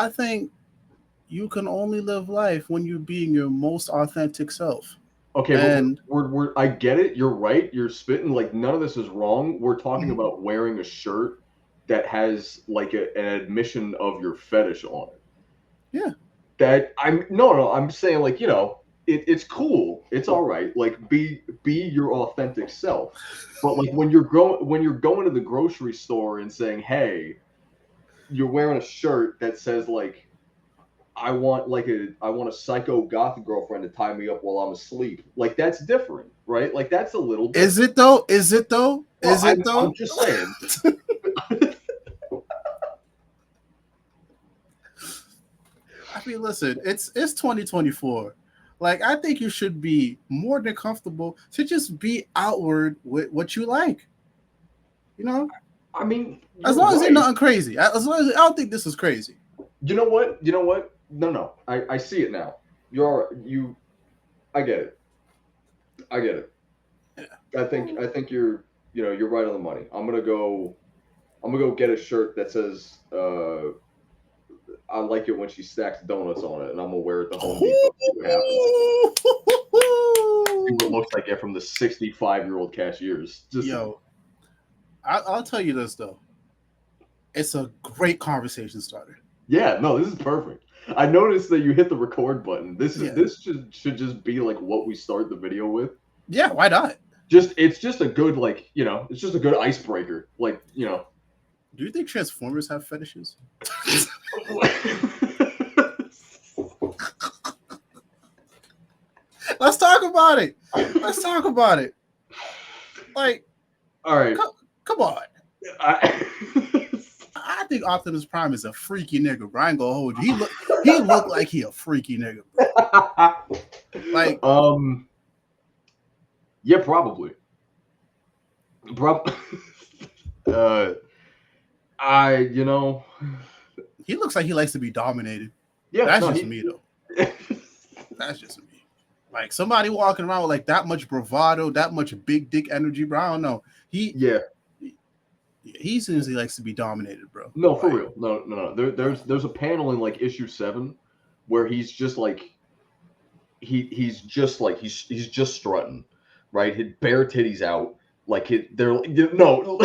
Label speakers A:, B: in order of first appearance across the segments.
A: I think you can only live life when you're being your most authentic self.
B: Okay, but
A: And
B: I get it. You're right. You're spitting like none of this is wrong. We're talking
A: mhm,
B: about wearing a shirt that has like an admission of your fetish on it.
A: yeah,
B: That I'm no, I'm saying like it's cool. It's all right. Like be your authentic self. But like when you're going to the grocery store and saying, hey, you're wearing a shirt that says like I want a psycho goth girlfriend to tie me up while I'm asleep. Like that's different, right? Like that's a little
A: is
B: different.
A: it though? Is it though?
B: Well,
A: Is it
B: I'm
A: though?
B: just saying.
A: I mean, listen, it's 2024. Like, I think you should be more than comfortable to just be outward with what you like. You know,
B: I mean,
A: as
B: you're
A: long as it's
B: right.
A: nothing crazy. As long as I don't think this is crazy.
B: You know what? You know what? No, no. I see it now. You're all right. I get it. I get it.
A: Yeah.
B: I think you're right on the money. I'm gonna go get a shirt that says I like it when she stacks donuts on it, and I'm gonna wear it to Home Depot. See what happens. See what it looks like from the 65-year-old cashiers. Just
A: Yo, I'll tell you this though. It's a great conversation starter.
B: yeah, no, this is perfect. I noticed that you hit the record button.
A: Yeah.
B: This should just be like what we start the video with.
A: Yeah, why not?
B: Just it's just a good like it's just a good icebreaker. Like
A: Do you think Transformers have fetishes? Let's talk about it. Let's talk about it. Like,
B: All right.
A: come on.
B: I,
A: I think Optimus Prime is a freaky nigga, bro. I ain't gonna hold you. He look like he a freaky nigga, bro. Like,
B: yeah, probably. uh, I
A: he looks like he likes to be dominated.
B: yeah,
A: That's
B: no,
A: just me though. That's just me. Like somebody walking around with like that much bravado, that much big dick energy, bro. I don't know.
B: Yeah.
A: He seems he likes to be dominated, bro.
B: No, for
A: Like,
B: real. No, no, no. There's a panel in like issue 7 where he's just like he's just like he's just strutting, right? His bare titties out, like they're no,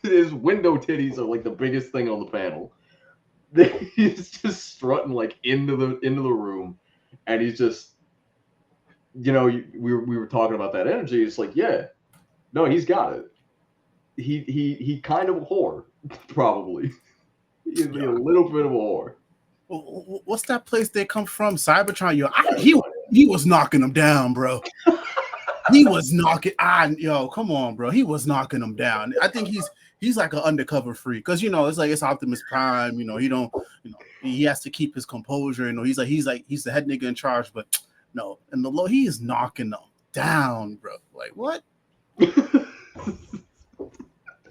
B: his window titties are like the biggest thing on the panel. He's just strutting like into the room, and he's just we were talking about that energy. It's like yeah, no, he's got it. He kind of a whore, probably. He'd be a
A: yeah.
B: little bit of a whore.
A: What's that place they come from? Cybertron. He was knocking them down, bro. He was knocking. Yo, come on, bro. He was knocking them down. I think he's like an undercover freak because it's like it's Optimus Prime. He don't. He has to keep his composure. He's the head nigga in charge, but no, and the low he is knocking them down, bro. Like what?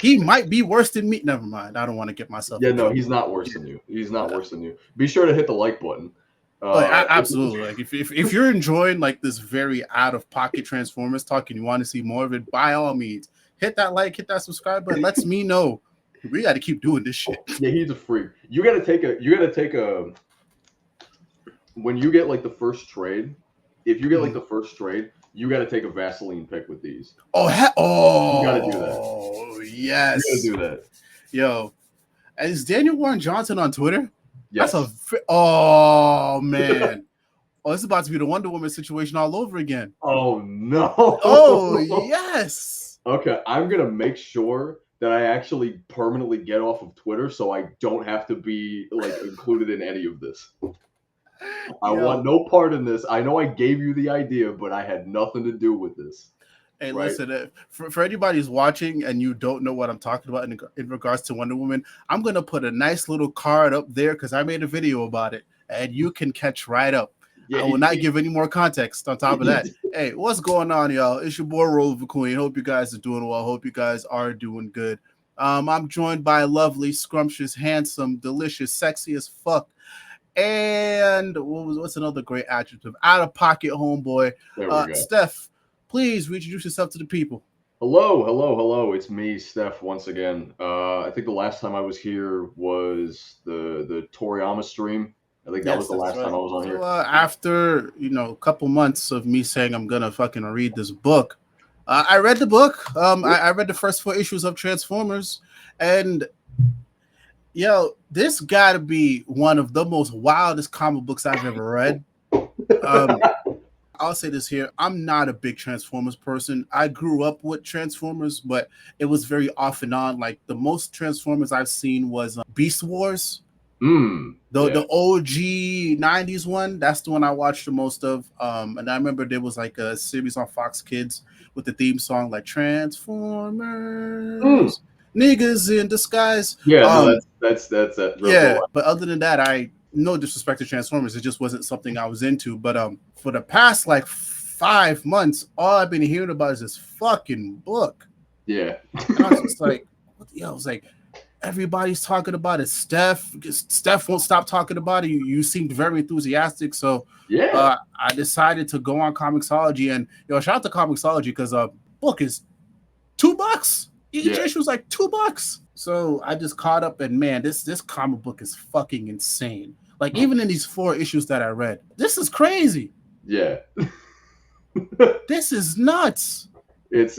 A: He might be worse than me. Never mind. I don't want to get myself
B: Yeah,
A: in
B: no,
A: trouble.
B: he's not worse than you. He's not worse than you. Be sure to hit the like button.
A: Like absolutely. Like if you're enjoying like this very out of pocket Transformers talk and you want to see more of it, by all means, hit that like, hit that subscribe button. Lets me know we got to keep doing this shit.
B: Yeah, he's a freak. You got to take a when you get like the first trade. If you get like the first trade, you got to take a Vaseline pick with these.
A: Oh,
B: you got to do that.
A: Oh yes.
B: You got to do that.
A: Yo, is Daniel Warren Johnson on Twitter?
B: Yes.
A: Oh man. Oh, this is about to be the Wonder Woman situation all over again.
B: Oh no.
A: Oh yes.
B: Okay, I'm gonna make sure that I actually permanently get off of Twitter so I don't have to be like included in any of this. I want no part in this. I know I gave you the idea, but I had nothing to do with this.
A: Hey,
B: right?
A: Listen, for anybody who's watching and you don't know what I'm talking about in regards to Wonder Woman, I'm going to put a nice little card up there because I made a video about it, and you can catch right up. Yeah, I will not give any more context on top of that. Hey, what's going on, y'all? It's your boy, Roliver Queen. Hope you guys are doing well. Hope you guys are doing good. I'm joined by lovely, scrumptious, handsome, delicious, sexy as fuck, and what's another great adjective? Out of pocket homeboy, Stef. Please reintroduce yourself to the people.
B: Hello. It's me, Stef, once again. I think the last time I was here was the Toriyama stream. I think that was
A: Yes,
B: the
A: that's
B: last time
A: right.
B: I was on
A: So
B: here.
A: after a couple months of me saying I'm gonna fucking read this book, I read the book. I read the first 4 issues of Transformers, and this gotta be one of the most wildest comic books I've ever read. Um, I'll say this here. I'm not a big Transformers person. I grew up with Transformers, but it was very off and on. Like the most Transformers I've seen was Beast Wars.
B: Yeah.
A: The OG 90s one, that's the one I watched the most of. And I remember there was like a series on Fox Kids with the theme song like
B: Mm.
A: Transformers, niggas in disguise.
B: Yeah, no, that's real
A: Yeah,
B: cool.
A: but other than that, I no disrespect to Transformers, it just wasn't something I was into. But for the past like 5 months, all I've been hearing about is this fucking book.
B: Yeah.
A: And I was just like, I was like, everybody's talking about it. Steph won't stop talking about it. You seemed very enthusiastic, so
B: Yeah.
A: I decided to go on Comixology and shout out to Comixology because book is $2. Each
B: Yeah.
A: issue is like $2. So I just caught up, and man, this comic book is fucking insane. Like even in these 4 issues that I read, this is crazy.
B: Yeah.
A: This is nuts.
B: It's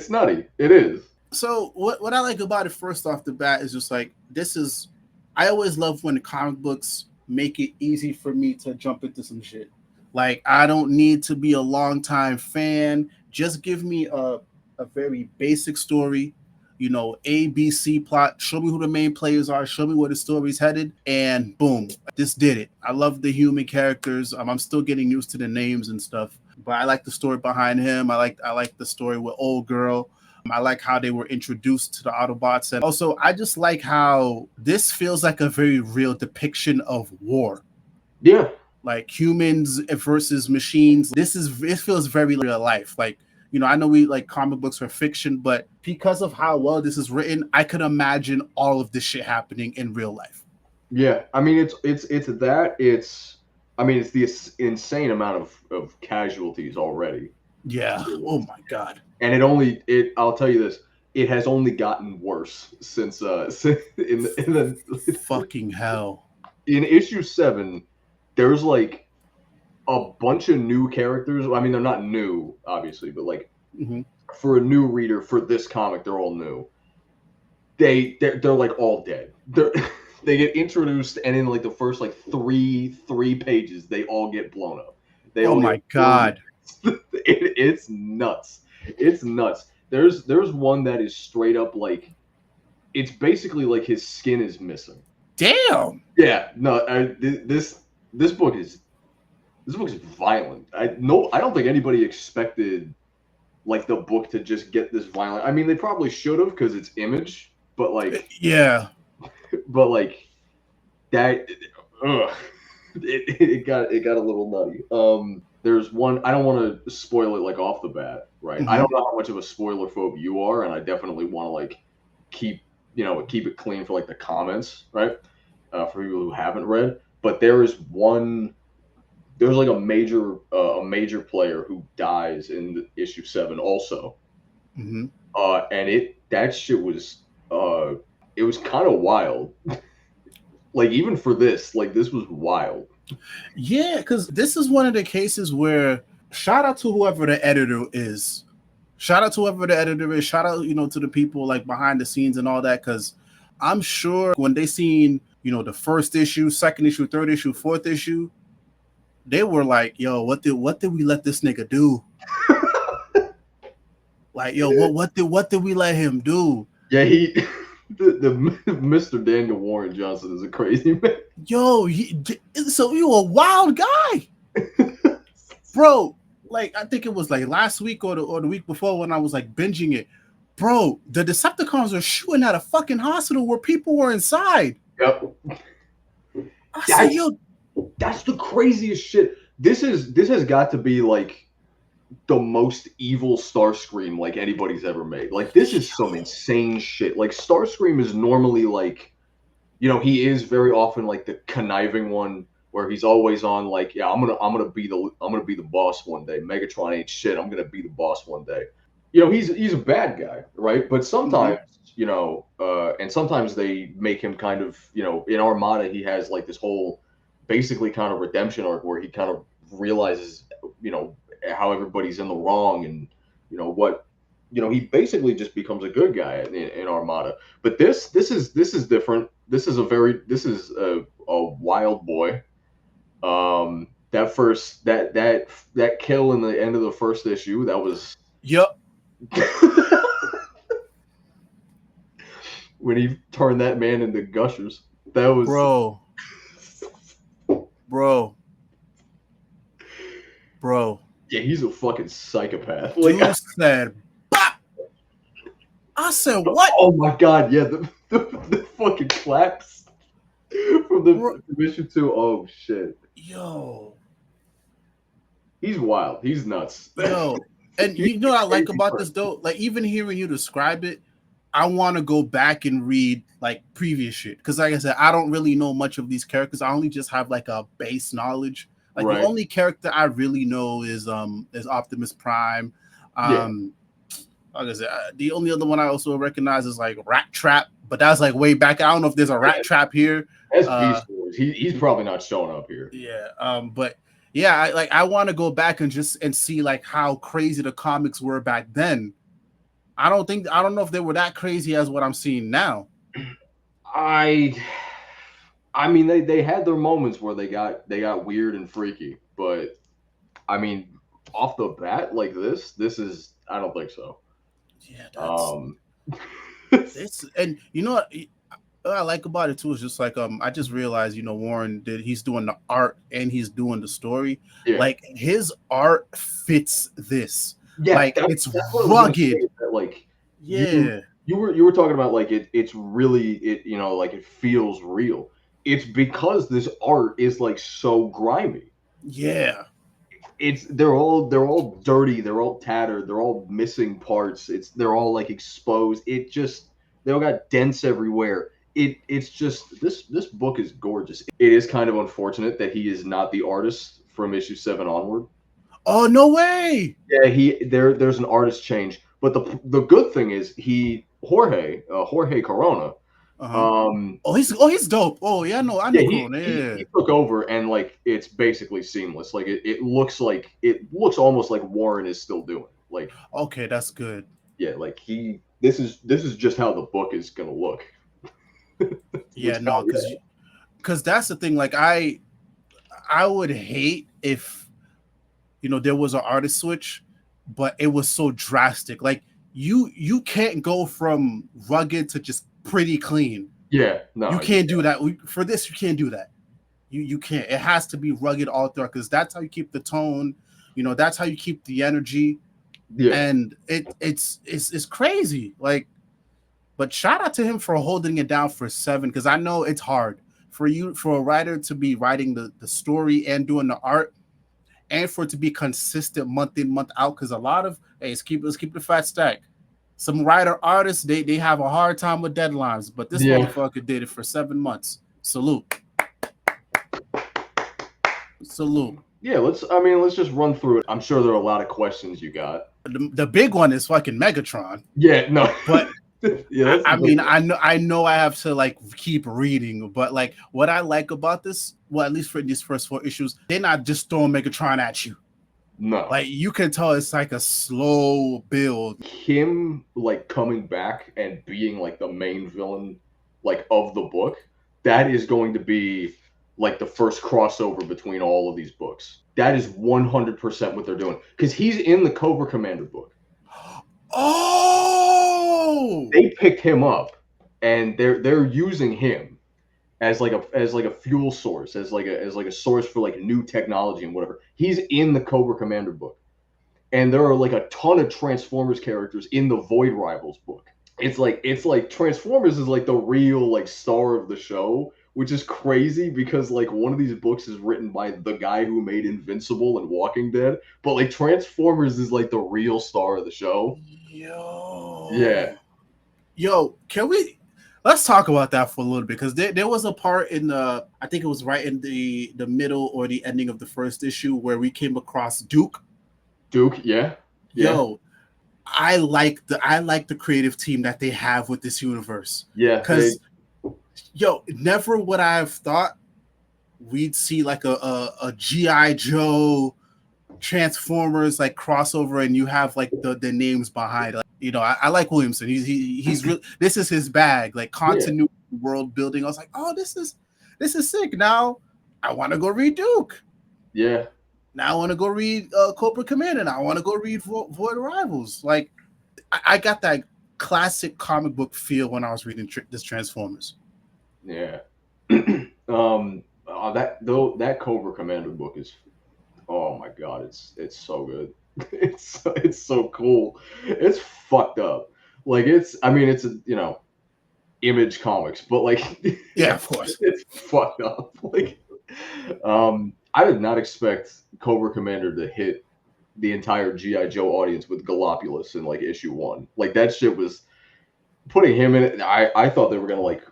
B: nutty. It is.
A: So what I like about it first off the bat is just like I always love when the comic books make it easy for me to jump into some shit. Like I don't need to be a long-time fan. Just give me a very basic story, ABC plot, show me who the main players are, show me where the story's headed, and boom, this did it. I love the human characters. I'm still getting used to the names and stuff, but I like the story behind him. I like the story with Old Girl. I like how they were introduced to the Autobots. And also, I just like how this feels like a very real depiction of war.
B: Yeah.
A: Like humans versus machines. It feels very real life. Like, I know we like comic books for fiction, but because of how well this is written, I could imagine all of this shit happening in real life.
B: Yeah. I mean, it's that. I mean, it's the insane amount of casualties already.
A: Yeah. Oh my god.
B: And I'll tell you this, it has only gotten worse since in the
A: fucking hell.
B: In issue 7, there's like a bunch of new characters. I mean, they're not new, obviously, but like for a new reader for this comic, they're all new. They're like all dead. They get introduced, and in like the first like three pages, they all get blown up.
A: Oh my god.
B: It's nuts. It's nuts. There's one that is straight up like, it's basically like his skin is missing.
A: Damn.
B: Yeah. No. This book is violent. I don't think anybody expected like the book to just get this violent. I mean, they probably should have because it's Image, but like
A: yeah.
B: But like that. It got a little nutty. There's one, I don't want to spoil it like off the bat, right? I don't know how much of a spoiler phobe you are, and I definitely want to like keep it clean for like the comments, right? For people who haven't read. But there's like a major player who dies in issue 7 also. And that shit was it was kind of wild. Like even for this, like this was wild.
A: Yeah, because this is one of the cases where shout out to whoever the editor is. Shout out to the people like behind the scenes and all that, because I'm sure when they seen, the first issue, second issue, third issue, fourth issue, they were like, yo, what did we let this nigga do? Like, yo, what did we let him do?
B: Yeah, the Mr. Daniel Warren Johnson is a crazy man.
A: Yo, so you a wild guy, bro. Like I think it was like last week or the week before when I was like binging it, bro. The Decepticons are shooting at a fucking hospital where people were inside.
B: Yep.
A: I said, yo,
B: that's the craziest shit. This has got to be like the most evil Starscream like anybody's ever made. Like this is some insane shit. Like Starscream is normally like, he is very often like the conniving one where he's always on like, yeah, I'm gonna be the boss one day. Megatron ain't shit. I'm gonna be the boss one day. you know, he's a bad guy, right? But sometimes, you know, and sometimes they make him kind of, you know, in Armada he has like this whole basically kind of redemption arc where he kind of realizes, you know, how everybody's in the wrong and you know what, you know, he basically just becomes a good guy in Armada. But this is different. This is a wild boy. That kill in the end of the first issue, that was
A: Yep.
B: when he turned that man into gushers. That was
A: bro.
B: Yeah, he's a fucking psychopath.
A: Dude said, "Bop." I said, "What?"
B: Oh my god, yeah, the fucking claps from the mission 2. Oh shit.
A: Yo.
B: He's wild. He's nuts.
A: Yo. And you know what I like about this though? Like even hearing you describe it, I want to go back and read like previous shit. Because like I said, I don't really know much of these characters. I only just have like a base knowledge. Like the only character I really know is Optimus Prime. Like I said, the only other one I also recognize is like Rat Trap, but that's like way back. I don't know if there's a Rat Trap here.
B: That's Beast Wars. He's probably not showing up here.
A: Yeah. But yeah, I want to go back and see like how crazy the comics were back then. I don't know if they were that crazy as what I'm seeing now.
B: I mean they had their moments where they got weird and freaky, but I mean off the bat like this is, I don't think so.
A: Yeah, it's and you know what I like about it too is just like I just realized, you know, Warren he's doing the art and he's doing the story.
B: Yeah.
A: Like his art fits this.
B: Yeah,
A: like it's rugged.
B: Like
A: yeah,
B: you were talking about like it's really you know, like it feels real. It's because this art is like so grimy.
A: Yeah.
B: They're all dirty, they're all tattered, they're all missing parts. They're all like exposed. They all got dents everywhere. It's just this book is gorgeous. It is kind of unfortunate that he is not the artist from issue 7 onward.
A: Oh no way!
B: Yeah, there's an artist change, but the good thing is Jorge Corona.
A: He's dope. Oh yeah, no, I know Corona.
B: He took over and like it's basically seamless. Like it looks almost like Warren is still doing. Like
A: okay, that's good.
B: Yeah, like this is just how the book is gonna look.
A: Yeah, no, because that's the thing. Like I would hate if you know there was an artist switch, but it was so drastic. Like you can't go from rugged to just pretty clean.
B: Yeah, no,
A: you can't do that. For this, you can't do that. You can't. It has to be rugged all throughout because that's how you keep the tone. You know, that's how you keep the energy. Yeah, and it's crazy. Like, but shout out to him for holding it down for 7 because I know it's hard for a writer to be writing the story and doing the art, and for it to be consistent month in month out. Because a lot of let's keep the fat stack. Some writer artists they have a hard time with deadlines, but this motherfucker did it for 7 months. Salute.
B: Yeah, let's just run through it. I'm sure there are a lot of questions you got.
A: The big one is fucking Megatron.
B: Yeah, no,
A: but yeah, I know I have to like keep reading, but like what I like about this, well, at least for these first 4 issues, they're not just throwing Megatron at you.
B: No,
A: like you can tell it's like a slow build.
B: Him like coming back and being like the main villain like of the book, that is going to be like the first crossover between all of these books. That is 100% what they're doing because he's in the Cobra Commander book.
A: Oh,
B: they picked him up and they're using him as like a fuel source, as like a source for like new technology and whatever. He's in the Cobra Commander book, and there are like a ton of Transformers characters in the Void Rivals book. It's like Transformers is like the real like star of the show, which is crazy because like one of these books is written by the guy who made Invincible and Walking Dead, but like Transformers is like the real star of the show.
A: Yo, can we let's talk about that for a little bit because there was a part in I think it was right in the middle or the ending of the first issue where we came across Duke.
B: Yeah.
A: Yo, I like the creative team that they have with this universe.
B: Yeah,
A: because never would I have thought we'd see like a GI Joe Transformers like crossover, and you have like the names behind. Like, I like Williamson. He's really, this is his bag. Like continuity, world building. I was like, oh, this is sick. Now I want to go read Duke.
B: Yeah.
A: Now I want to go read Cobra Commander. Now I want to go read Void Rivals. Like I got that classic comic book feel when I was reading this Transformers.
B: Yeah. That Cobra Commander book is, oh my god, it's so good. It's so cool. It's fucked up. Like it's a Image Comics, but like
A: yeah, of course,
B: it's fucked up. Like I did not expect Cobra Commander to hit the entire G.I. Joe audience with Galopulus in like issue 1. Like that shit was putting him in it. I thought they were gonna like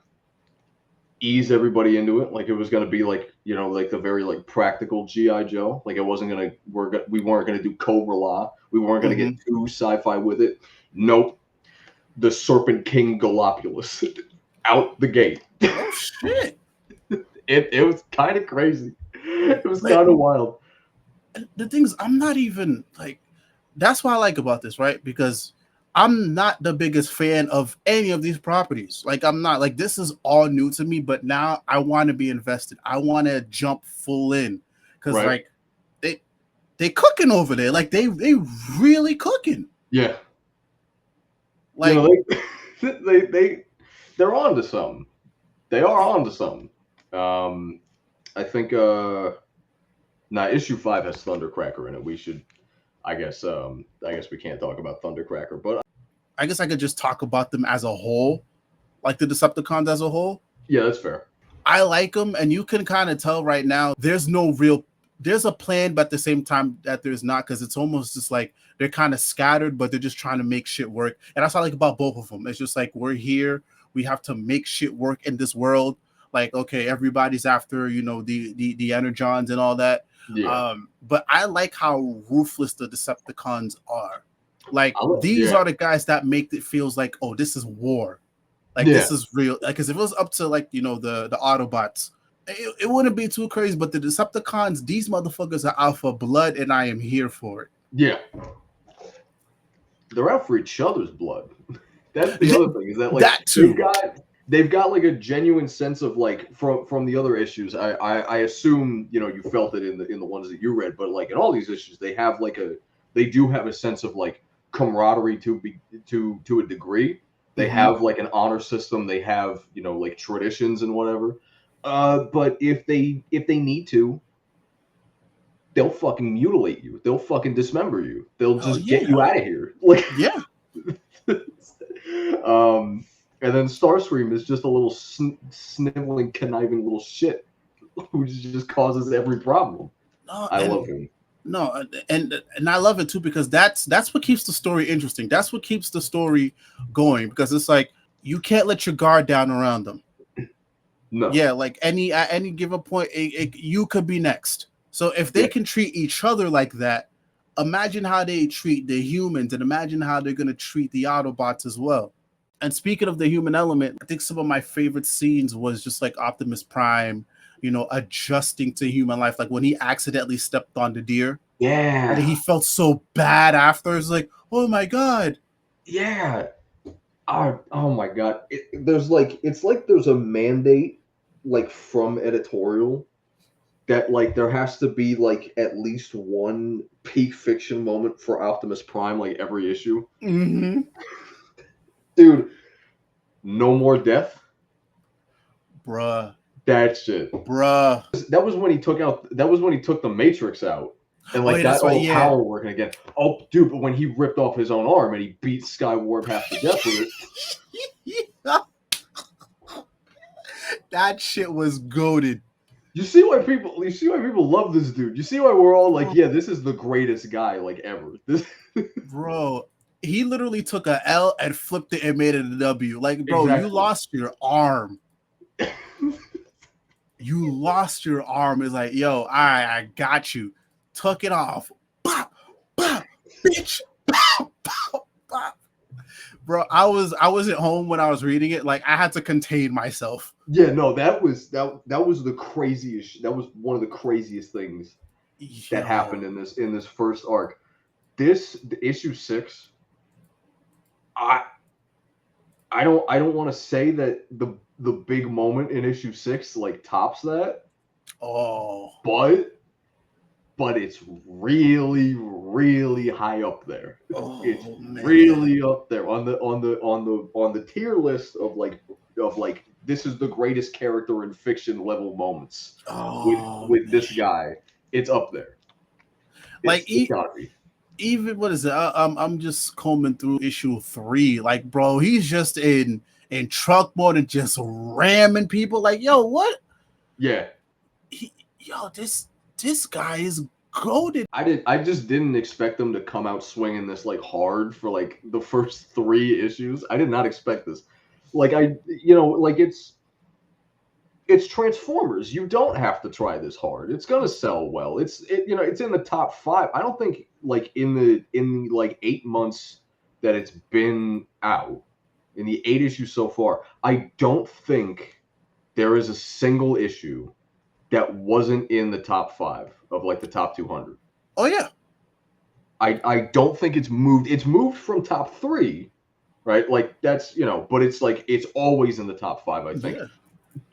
B: ease everybody into it. Like it was gonna be like, like the very like practical G.I. Joe. Like it wasn't gonna we weren't gonna do Cobra Law. We weren't gonna get too sci-fi with it. Nope. The Serpent King Galopulus out the gate.
A: Oh shit.
B: It was kind of crazy. It was kind of wild.
A: The things I'm not even like, that's what I like about this, right? Because I'm not the biggest fan of any of these properties. Like I'm not, like, this is all new to me, but now I want to be invested. I want to jump full in because like they cooking over there. Like they really cooking.
B: Yeah.
A: Like
B: they're on to something. They are on to something. I think issue 5 has Thundercracker in it. We should, I guess we can't talk about Thundercracker, but
A: I guess I could just talk about them as a whole, like the Decepticons as a whole.
B: Yeah, that's fair.
A: I like them, and you can kind of tell right now there's a plan, but at the same time that there's not, because it's almost just like they're kind of scattered, but they're just trying to make shit work. And that's what I like about both of them. It's just like, we're here, we have to make shit work in this world. Like, okay, everybody's after, the Energons and all that.
B: Yeah.
A: But I like how ruthless the Decepticons are. Like, these are the guys that make it feels like, oh, this is war. Like, this is real. Like, because if it was up to, like, the Autobots, it wouldn't be too crazy. But the Decepticons, these motherfuckers are out for blood, and I am here for it.
B: Yeah. They're out for each other's blood. That's the other thing, is that, like,
A: that too.
B: They've got like a genuine sense of, like, from the other issues. I assume, you felt it in the ones that you read, but like in all these issues, they do have a sense of like camaraderie to a degree. They have like an honor system. They have, like traditions and whatever. But if they need to, they'll fucking mutilate you. They'll fucking dismember you. They'll just get you out of here. Like,
A: yeah.
B: And then Starscream is just a little sniveling, conniving little shit who just causes every problem. I love him.
A: No, and I love it too, because that's what keeps the story interesting. That's what keeps the story going, because it's like you can't let your guard down around them.
B: No.
A: Yeah, like at any given point, you could be next. So if they can treat each other like that, imagine how they treat the humans, and imagine how they're gonna treat the Autobots as well. And speaking of the human element, I think some of my favorite scenes was just like Optimus Prime, adjusting to human life. Like when he accidentally stepped on the deer.
B: Yeah.
A: And he felt so bad after. It's like, oh my God.
B: Yeah. Oh my God. It's like there's a mandate, like, from editorial that, like, there has to be like at least one peak fiction moment for Optimus Prime, like every issue.
A: Mm-hmm.
B: Dude, no more death,
A: bruh.
B: That shit,
A: bruh.
B: That was when he took the Matrix out, and like that old power working again. Oh, dude, but when he ripped off his own arm and he beat Skywarp half to death with it.
A: That shit was goated.
B: You see why people love this dude. You see why we're all like, yeah, this is the greatest guy like ever.
A: Bro. He literally took a L and flipped it and made it a W. Like, bro,
B: exactly.
A: You lost your arm. You lost your arm. It's like, yo, all right, I got you. Took it off. Pop, pop, bitch. Pop, pop. bro, I wasn't home when I was reading it. Like I had to contain myself.
B: Yeah, no, that was the craziest. That was one of the craziest things that happened in this first arc. The issue 6. I don't want to say that the big moment in issue 6 like tops that.
A: Oh,
B: but it's really, really high up there. It's
A: man.
B: really up there on the tier list of like this is the greatest character in fiction level moments with this guy. It's up there. It's gotta be.
A: Even what is it? I'm just combing through issue 3. Like, bro, he's just in truck mode and just ramming people. Like, yo, what?
B: Yeah.
A: This guy is goated.
B: I just didn't expect them to come out swinging this like hard for like the first 3 issues. I did not expect this. Like it's Transformers. You don't have to try this hard. It's gonna sell well. It's in the top 5. I don't think like in the like 8 months that it's been out, in the 8 issues so far, I don't think there is a single issue that wasn't in the top 5 of like the top 200.
A: Oh yeah.
B: I don't think it's moved. It's moved from top 3, right? Like that's but it's like it's always in the top 5. I think. Yeah.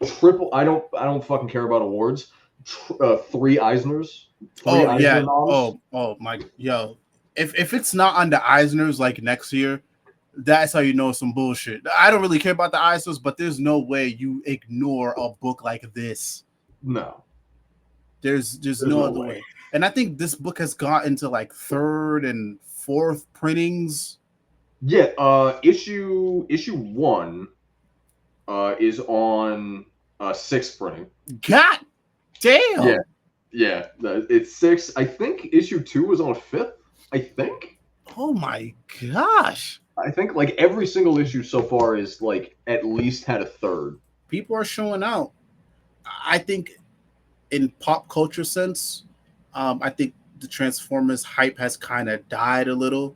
B: Triple. I don't fucking care about awards. 3 Eisners. 3
A: Eisner noms. Oh my. Yo, if it's not on the Eisners like next year, that's how you know some bullshit. I don't really care about the Eisners, but there's no way you ignore a book like this.
B: No.
A: There's no other way. And I think this book has gotten to like 3rd and 4th printings.
B: Yeah, issue 1 is on 6th printing.
A: God damn.
B: Yeah, it's 6. I think issue 2 was on 5th. I think.
A: Oh my gosh.
B: I think like every single issue so far is like at least had a 3rd.
A: People are showing out. I think in pop culture sense, I think the Transformers hype has kind of died a little.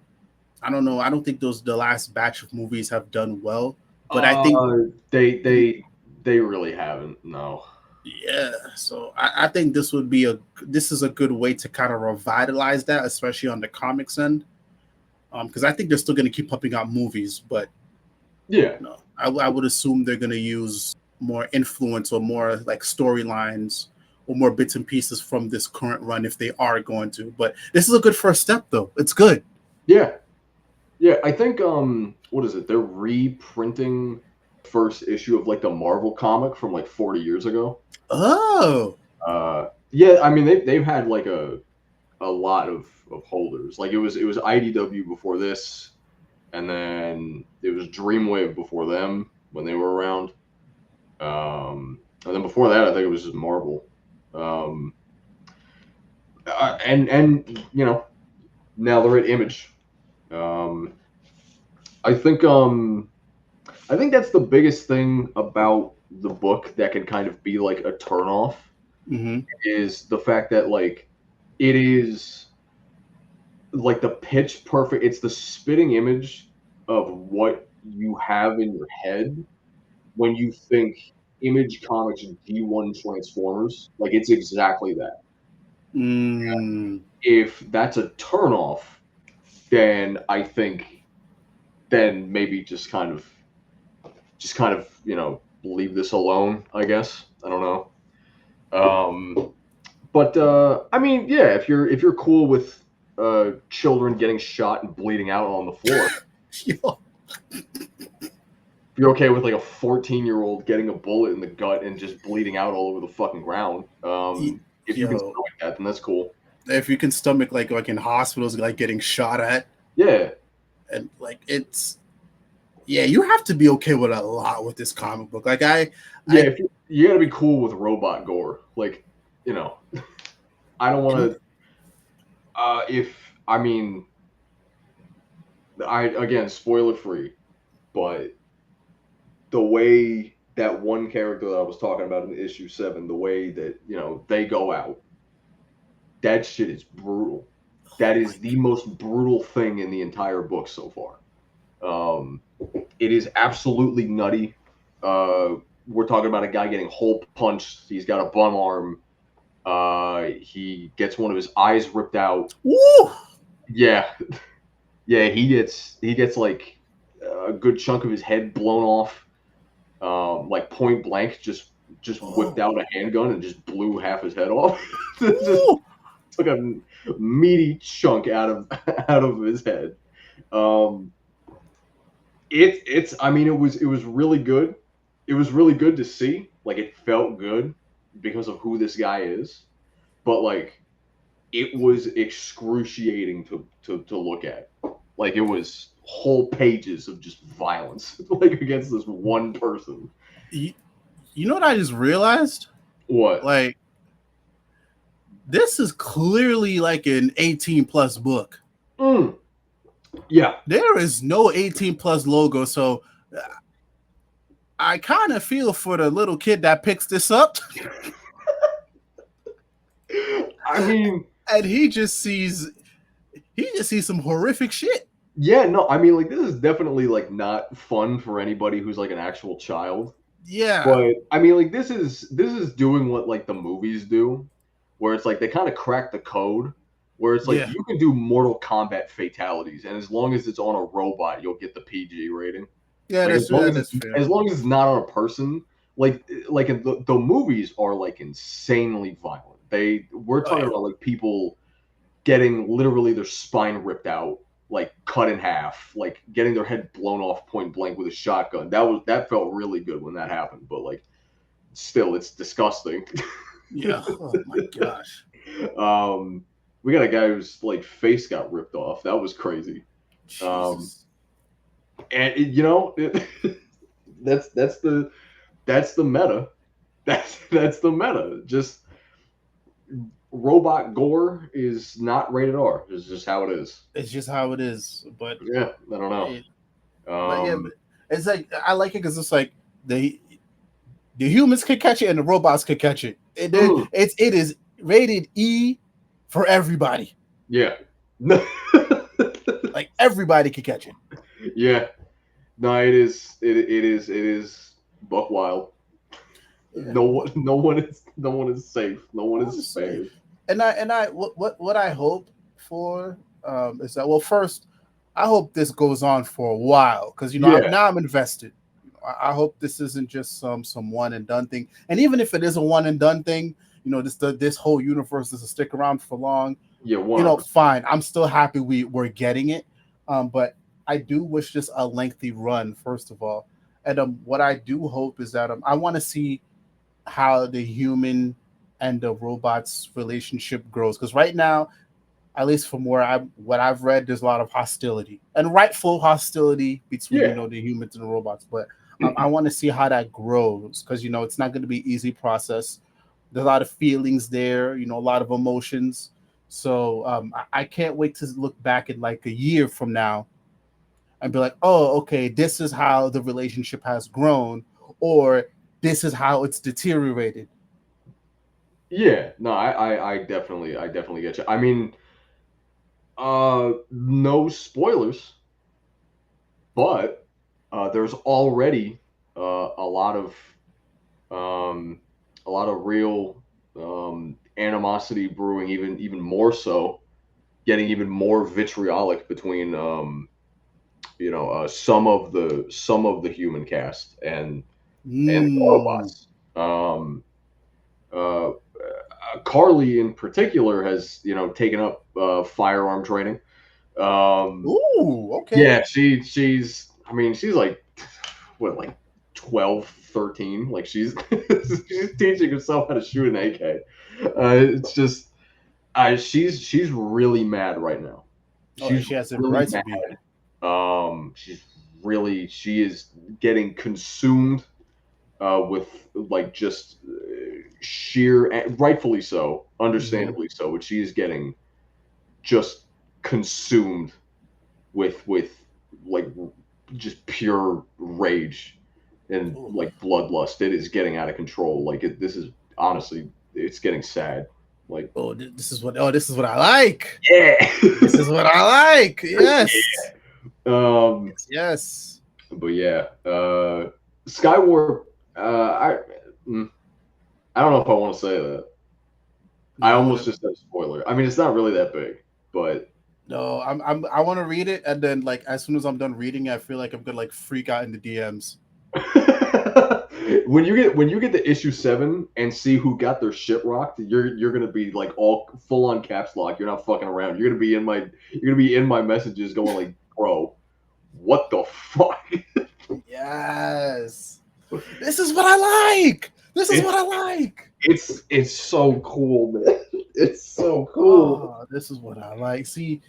A: I don't know. I don't think the last batch of movies have done well, but I think
B: they really haven't. No.
A: Yeah, so I think this is a good way to kind of revitalize that, especially on the comics end, because I think they're still going to keep pumping out movies, but
B: yeah,
A: I would assume they're going to use more influence or more like storylines or more bits and pieces from this current run if they are going to. But this is a good first step, though. It's good.
B: Yeah, I think what is it? They're reprinting first issue of like the Marvel comic from like 40 years ago.
A: Oh.
B: Yeah, I mean they've had like a lot of holders. Like it was IDW before this, and then it was Dreamwave before them when they were around. And then before that, I think it was just Marvel. And now they're at Image. I think that's the biggest thing about the book that can kind of be like a turnoff.
A: Mm-hmm.
B: Is the fact that like it is like the pitch perfect. It's the spitting image of what you have in your head when you think Image Comics G1 Transformers. Like it's exactly that. If that's a turnoff, then I think maybe just kind of leave this alone. I guess I don't know. But I mean, yeah, if you're cool with children getting shot and bleeding out on the floor, if you're okay with like a 14-year-old getting a bullet in the gut and just bleeding out all over the fucking ground, if you can stomach that, then that's cool.
A: If you can stomach like in hospitals, like getting shot at,
B: yeah,
A: and like you have to be okay with a lot with this comic book. Like
B: you gotta be cool with robot gore. Like, I don't want to. Again, spoiler free, but the way that one character that I was talking about in issue 7, the way that they go out, that shit is brutal. That is the most brutal thing in the entire book so far. It is absolutely nutty. We're talking about a guy getting hole punched. He's got a bum arm. He gets one of his eyes ripped out.
A: Woo!
B: Yeah, yeah. He gets like a good chunk of his head blown off. Like point blank, just whipped out a handgun and just blew half his head off. Just took a meaty chunk out of his head. I mean, it was really good. It was really good to see. Like, it felt good because of who this guy is. But like, it was excruciating to look at. Like, it was whole pages of just violence, like, against this one person.
A: You know what I just realized?
B: What?
A: Like, this is clearly like an 18 plus book.
B: Yeah.
A: There is no 18 plus logo, so I kind of feel for the little kid that picks this up.
B: I mean,
A: and he just sees some horrific shit.
B: Yeah, no, I mean, like, this is definitely like not fun for anybody who's like an actual child.
A: Yeah.
B: But I mean, like, this is doing what like the movies do, where it's like they kind of crack the code, where it's like you can do Mortal Kombat fatalities, and as long as it's on a robot, you'll get the PG rating.
A: Yeah,
B: like,
A: that's fair.
B: As long as it's not on a person, like the movies are like insanely violent. We're talking about like people getting literally their spine ripped out, like cut in half, like getting their head blown off point blank with a shotgun. That felt really good when that happened, but like still, it's disgusting.
A: Yeah. Oh my gosh.
B: We got a guy whose like face got ripped off. That was crazy.
A: Jesus.
B: And you know, that's the meta. That's the meta. Just robot gore is not rated R. It's just how it is.
A: It's just how it is. But
B: yeah, I don't know.
A: But it's like I like it because it's like the humans can catch it and the robots can catch it. It is rated E for everybody.
B: Yeah.
A: Like everybody can catch it.
B: Yeah. No, it is buck wild. Yeah. No one is safe. No one is safe.
A: And what I hope for is that, well, first, I hope this goes on for a while because now I'm invested. I hope this isn't just some one and done thing. And even if it is a one and done thing, this whole universe doesn't stick around for long.
B: Yeah,
A: fine. I'm still happy we're getting it. But I do wish this a lengthy run, first of all. And what I do hope is that I want to see how the human and the robot's relationship grows, because right now, at least from what I've read, there's a lot of hostility and rightful hostility between the humans and the robots. But I want to see how that grows, because it's not going to be an easy process. There's a lot of feelings there, a lot of emotions. So I can't wait to look back in like a year from now and be like, oh, okay, this is how the relationship has grown, or this is how it's deteriorated.
B: Yeah, no, I definitely get you. I mean, no spoilers, but there's already a lot of real animosity brewing, even more so, getting even more vitriolic between some of the human cast and the robots. Carly in particular has taken up firearm training.
A: Ooh, okay.
B: Yeah, she's like what, like 12, 13. Like she's teaching herself how to shoot an AK. It's just she's really mad right now.
A: She has every right to be.
B: She is getting consumed with like just sheer, rightfully so, understandably so, but she is getting just consumed with like just pure rage and like bloodlust. It is getting out of control. Like this is honestly, it's getting sad. Like,
A: this is what I like.
B: Yeah,
A: this is what I like. Yes.
B: Yeah.
A: Yes.
B: But yeah, Skywarp. Mm, I don't know if I want to say that.
A: You
B: I
A: don't want
B: almost
A: to.
B: just said spoiler. I mean, it's not really that big, but
A: No, I want to read it, and then like as soon as I'm done reading it, I feel like I'm gonna like freak out in the DMs.
B: when you get to issue 7 and see who got their shit rocked, you're gonna be like all full on caps lock. You're not fucking around. You're gonna be in my messages going like, bro, what the fuck?
A: Yes. This is what I like. This is
B: It's
A: what I like.
B: it's so cool, man. It's so cool.
A: Oh, this is what I like. See,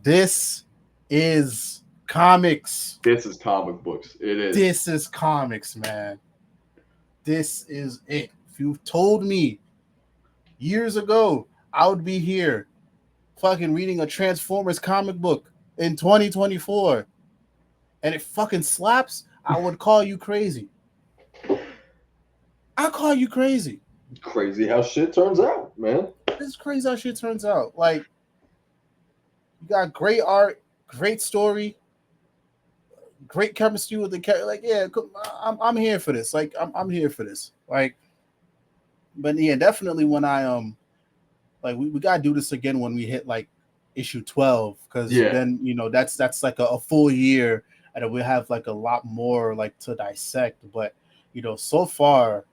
A: this is comics.
B: This is comic books. It is.
A: This is comics, man. This is it. If you told me years ago I would be here fucking reading a Transformers comic book in 2024 and it fucking slaps, I would call you crazy. I'll call you crazy.
B: Crazy how shit turns out, man.
A: This is crazy how shit turns out. Like, you got great art, great story, great chemistry with the character. Like, yeah, I'm here for this. Like, I'm here for this. Like, but yeah, definitely when I like we gotta do this again when we hit like issue 12, because then that's like a full year, and we have like a lot more like to dissect. But so far,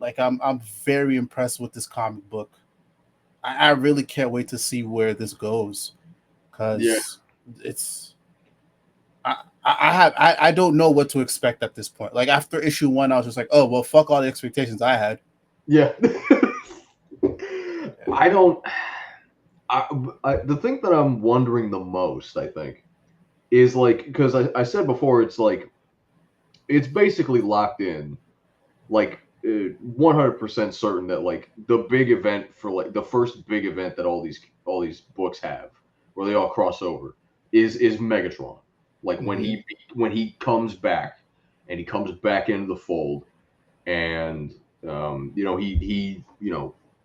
A: like I'm very impressed with this comic book. I really can't wait to see where this goes, because it's I don't know what to expect at this point. Like after issue 1, I was just like, oh well, fuck all the expectations I had.
B: Yeah. I don't. The thing that I'm wondering the most, I think, is like, because I said before, it's like, it's basically locked in, like 100% certain that like the big event for like the first big event that all these books have, where they all cross over, is Megatron. Like when he comes back, and he comes back into the fold, and he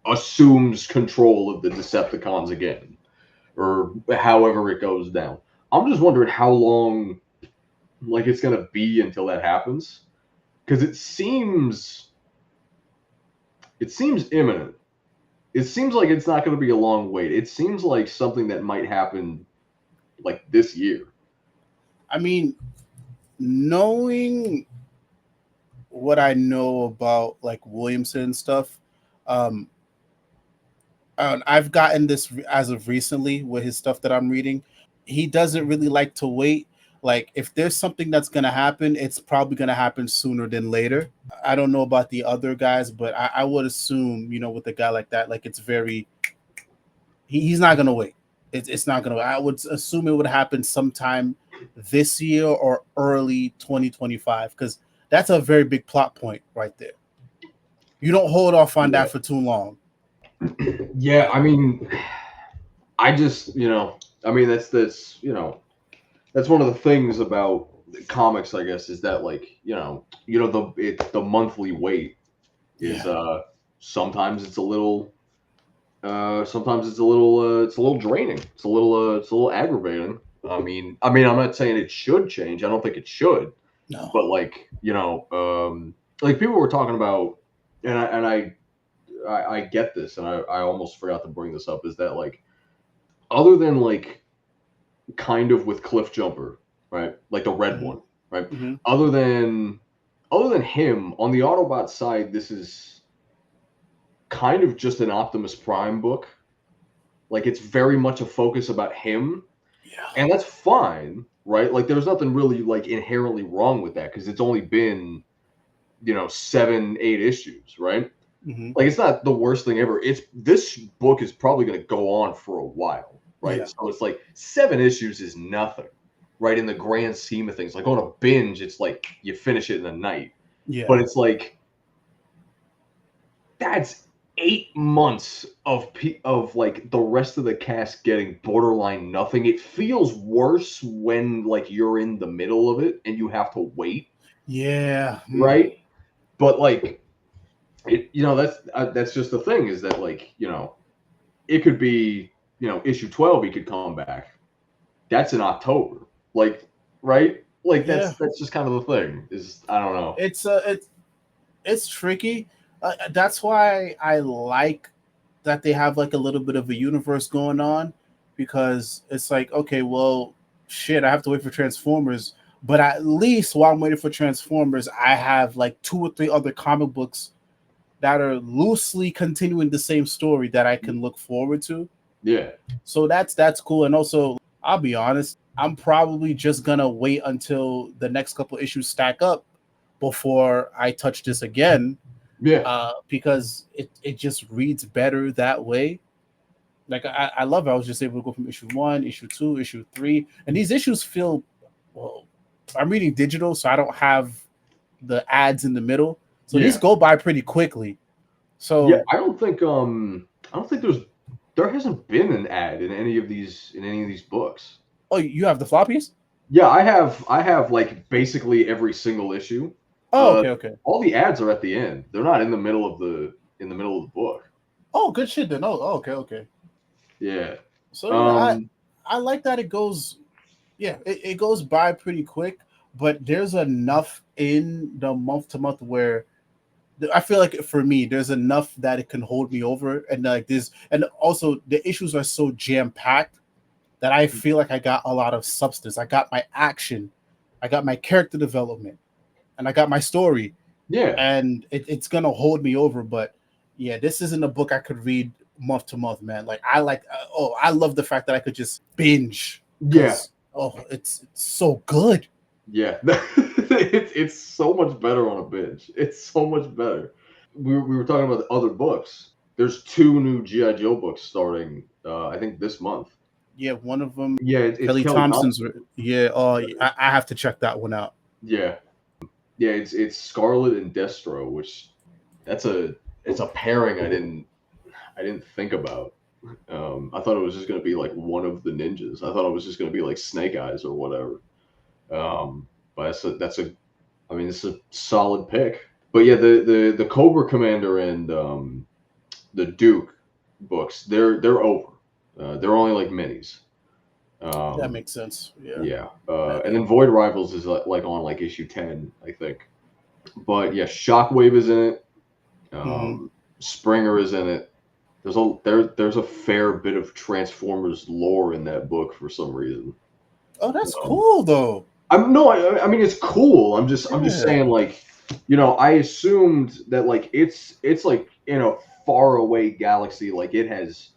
B: assumes control of the Decepticons again, or however it goes down. I'm just wondering how long, like, it's gonna be until that happens, because it seems imminent. It seems like it's not going to be a long wait. It seems like something that might happen like this year.
A: I mean, knowing what I know about like Williamson stuff, um, I've gotten this as of recently with his stuff that I'm reading. He doesn't really like to wait. Like if there's something that's gonna happen, it's probably gonna happen sooner than later. I don't know about the other guys, but I would assume, with a guy like that, like it's very he's not gonna wait. It's not gonna. I would assume it would happen sometime this year or early 2025, because that's a very big plot point right there. You don't hold off on that for too long.
B: Yeah, I mean, I just I mean that's one of the things about comics, I guess, is that like the monthly wait is sometimes it's a little it's a little draining. It's a little aggravating. I mean, I'm not saying it should change. I don't think it should.
A: No.
B: But like, like people were talking about, and I get this, and I almost forgot to bring this up, is that like, other than like kind of with Cliff Jumper, right? Like the red one, right? Other than him on the Autobot side, this is kind of just an Optimus Prime book. Like it's very much a focus about him, and that's fine, right? Like there's nothing really like inherently wrong with that, because it's only been 7-8 issues, right? Like it's not the worst thing ever. This book is probably going to go on for a while, right? So it's like 7 issues is nothing, right? In the grand scheme of things, like on a binge, it's like you finish it in a night. But it's like, that's 8 months of like the rest of the cast getting borderline nothing. It feels worse when like you're in the middle of it and you have to wait.
A: Yeah.
B: Right. But like, that's just the thing, is that like, it could be, issue 12, he could come back. That's in October. Like, right? Like
A: Yeah,
B: that's just kind of the thing. Is I don't know.
A: it's tricky. That's why I like that they have like a little bit of a universe going on, because it's like, okay, well, shit, I have to wait for Transformers, but at least while I'm waiting for Transformers, I have like 2 or 3 other comic books that are loosely continuing the same story that I can look forward to.
B: Yeah.
A: So that's cool. And also, I'll be honest, I'm probably just gonna wait until the next couple issues stack up before I touch this again,
B: Yeah.
A: because it just reads better that way. Like I love it. I was just able to go from issue 1, issue 2, issue 3, and these issues feel, well. I'm reading digital, so I don't have the ads in the middle, so these
B: Yeah.
A: go by pretty quickly.
B: Yeah.
A: So,
B: I don't think there hasn't been an ad in any of these books.
A: oh, you have the floppies?
B: Yeah, I have like basically every single issue.
A: Oh,
B: Uh,
A: okay, okay.
B: all the ads are at the end. They're not in the middle of the book.
A: Oh, good shit then. Oh, okay, okay.
B: Yeah.
A: So yeah,
B: Um.
A: I like that it goes. Yeah, it goes by pretty quick, but there's enough in the month to month where I feel like for me, there's enough that it can hold me over, and like this, and also the issues are so jam packed that I feel like I got a lot of substance. I got my action, I got my character development, and I got my story,
B: Yeah.
A: and it's gonna hold me over. But yeah, this isn't a book I could read month to month, man. Like I love the fact that I could just binge,
B: Yeah.
A: because it's so good.
B: Yeah. It's so much better on a binge. It's so much better. We were talking about the other books. There's two new GI Joe books starting. I think this month.
A: Yeah, one of them,
B: Yeah, it's
A: Kelly
B: Kelly
A: Thompson's.
B: Thompson.
A: Yeah, oh, I have to check that one out.
B: Yeah. Yeah, it's Scarlet and Destro, which that's a it's a pairing I didn't think about. I thought it was just gonna be like one of the ninjas. I thought it was just gonna be like Snake Eyes or whatever. But I mean, it's a solid pick. But yeah, the Cobra Commander and the Duke books, they're over. They're only like minis.
A: That
B: Um,
A: makes sense. Yeah.
B: yeah, and then Void Rivals is like on like issue 10, I think. But yeah, Shockwave is in it.
A: Hmm.
B: Springer is in it. There's a fair bit of Transformers lore in that book for some reason.
A: Oh, that's
B: Um,
A: cool though.
B: I'm no, I mean it's cool. I'm just
A: Yeah.
B: saying like, I assumed that like it's like in a far away galaxy, like it has,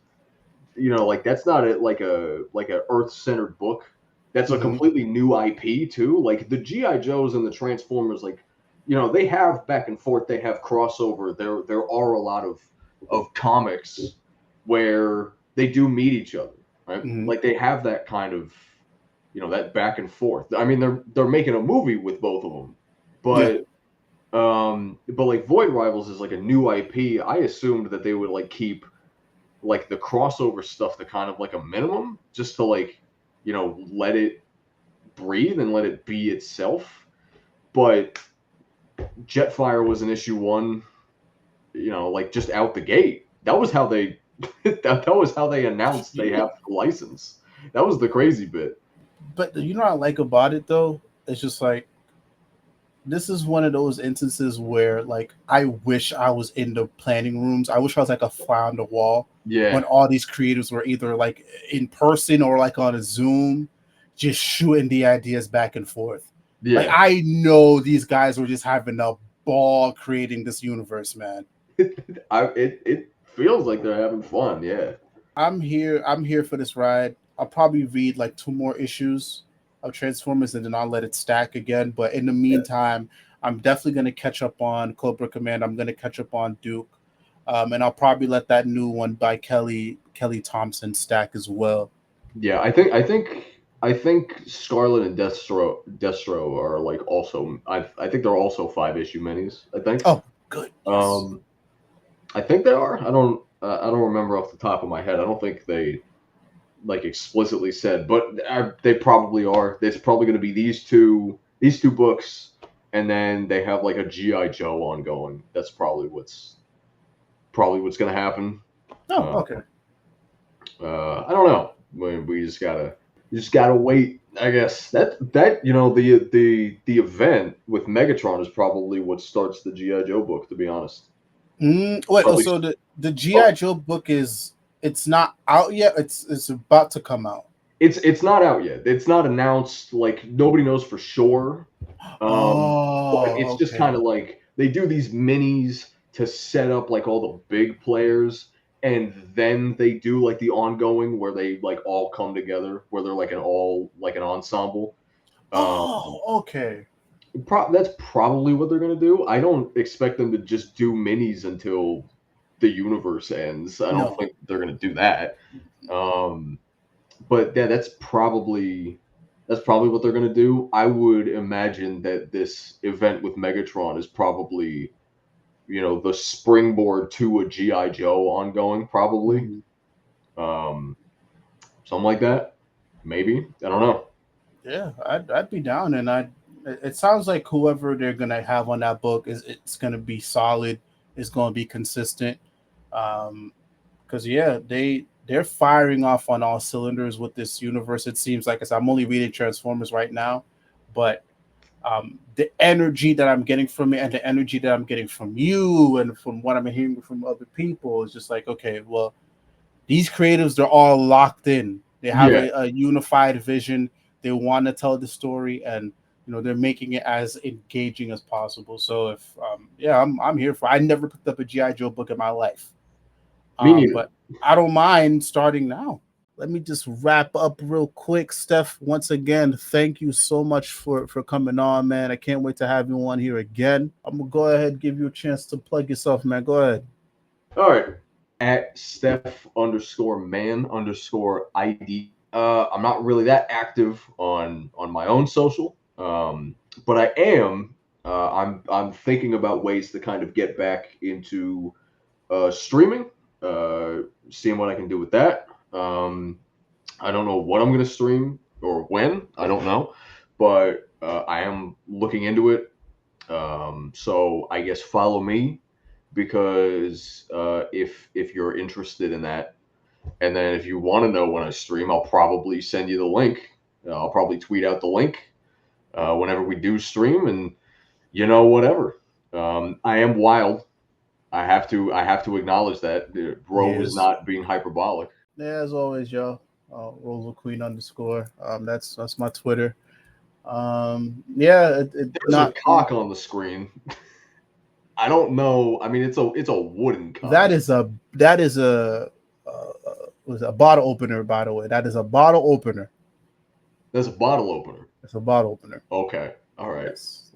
B: like that's not like a Earth centered book. That's a
A: Hmm.
B: completely new IP too. Like the GI Joes and the Transformers, like they have back and forth. They have crossover. There are a lot of comics where they do meet each other, right?
A: Hmm.
B: Like they have that kind of that back and forth. I mean, they're making a movie with both of them,
A: Yeah.
B: but like Void Rivals is like a new IP. I assumed that they would like keep like the crossover stuff to kind of like a minimum, just to like let it breathe and let it be itself. But Jetfire was an issue 1, like just out the gate. That was how they that was how they announced they have the license. That was the crazy bit.
A: But you know what I like about it though? It's just like, this is one of those instances where like I wish I was in the planning rooms. I wish I was like a fly on the wall when
B: Yeah,
A: all these creators were either like in person or like on a Zoom, just shooting the ideas back and forth. Like
B: yeah.
A: I know these guys were just having a ball creating this universe, man.
B: It feels like they're having fun. Yeah,
A: I'm here. I'm here for this ride. I'll probably read like 2 more issues of Transformers and then I'll let it stack again. But in the
B: yeah,
A: meantime, I'm definitely going to catch up on Cobra Command. I'm going to catch up on Duke, and I'll probably let that new one by Kelly Thompson stack as well.
B: yeah. I think Scarlet and Destro are like also. I think they're also 5 issue minis. I think.
A: Oh, good. Yes.
B: Um, I think they are. I don't remember off the top of my head. I don't think they like explicitly said, but they probably are. It's probably going to be these two books, and then they have like a GI Joe ongoing. That's probably what's going to happen.
A: Oh,
B: Uh,
A: okay.
B: I don't know. We just gotta wait. I guess that you know the event with Megatron is probably what starts the GI Joe book. To be honest,
A: Wait,
B: probably
A: so the GI Joe book it's not out yet. It's about to come out.
B: it's not out yet. It's not announced. Like nobody knows for sure. But
A: Oh,
B: it's just
A: okay.
B: kind of like they do these minis to set up like all the big players, and then they do like the ongoing where they like all come together, where they're like an ensemble. Um,
A: Oh, okay.
B: that's probably what they're gonna do. I don't expect them to just do minis until the universe ends. I don't
A: No.
B: think they're gonna do that. Um, but yeah, that's probably what they're gonna do. I would imagine that this event with Megatron is probably the springboard to a GI Joe ongoing, probably
A: Mhm.
B: um, something like that. Maybe I don't know.
A: Yeah, I'd be down, and it sounds like whoever they're gonna have on that book it's gonna be solid. It's gonna be consistent. Um, because yeah, they're firing off on all cylinders with this universe. It seems like, as I'm only reading Transformers right now, but the energy that I'm getting from it and the energy that I'm getting from you and from what I'm hearing from other people is just like, okay, well, these creatives, they're all locked in. They have
B: Yeah,
A: a unified vision. They want to tell the story, and they're making it as engaging as possible. So if yeah, I'm here for. I never picked up a GI Joe book in my life,
B: me neither.
A: but I don't mind starting now. Let me just wrap up real quick. Steph, once again, thank you so much for coming on, man. I can't wait to have you on here again. I'm gonna go ahead and give you a chance to plug yourself, man. Go ahead.
B: All right, at Steph_man_ID. I'm not really that active on my own social, but I am. I'm thinking about ways to kind of get back into streaming, uh, seeing what I can do with that. I don't know what I'm going to stream or when. I don't know, but I am looking into it. So I guess follow me because if you're interested in that, and then if you want to know when I stream, I'll probably send you the link. I'll probably tweet out the link whenever we do stream, and whatever. I am wild. I have to acknowledge that Ro was
A: Yes.
B: not being hyperbolic.
A: Yeah, as always, y'all. Roliver Queen _. That's my Twitter. Yeah, it
B: There's a
A: not
B: cock on the screen. I don't know. I mean, it's a wooden
A: that
B: cock.
A: is a that is was a bottle opener, by the way. That is a bottle opener.
B: That's a bottle opener.
A: It's a bottle opener.
B: Okay. All right.
A: Yes.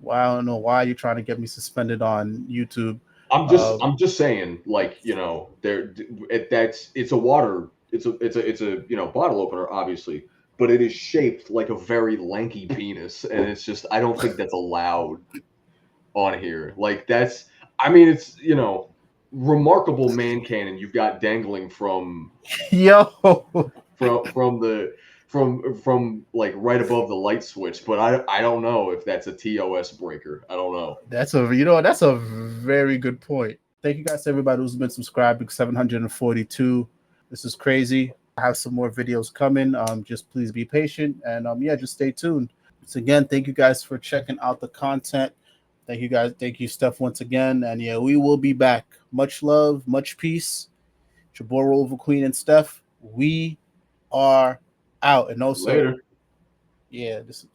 A: Well, I don't know why you're trying to get me suspended on YouTube.
B: I'm just
A: Uh,
B: I'm just saying, like, it's a water, it's a bottle opener, obviously, but it is shaped like a very lanky penis, and it's just I don't think that's allowed on here. Like I mean, it's remarkable man cannon you've got dangling from
A: yo,
B: from the from like right above the light switch, but I don't know if that's a TOS breaker. I don't know.
A: that's a very good point. Thank you guys to everybody who's been subscribing. 742. This is crazy. I have some more videos coming. Just please be patient and yeah, just stay tuned. So again, thank you guys for checking out the content. Thank you guys. Thank you, Steph, once again. And yeah, we will be back. Much love, much peace. It's your boy Roliver Queen and Steph. We are out. And also,
B: Later.
A: yeah, this is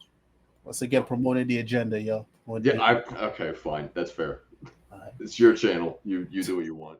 A: once again promoting the agenda, yo.
B: Yeah, okay, fine. That's fair.
A: All right.
B: It's your channel. You do what you want.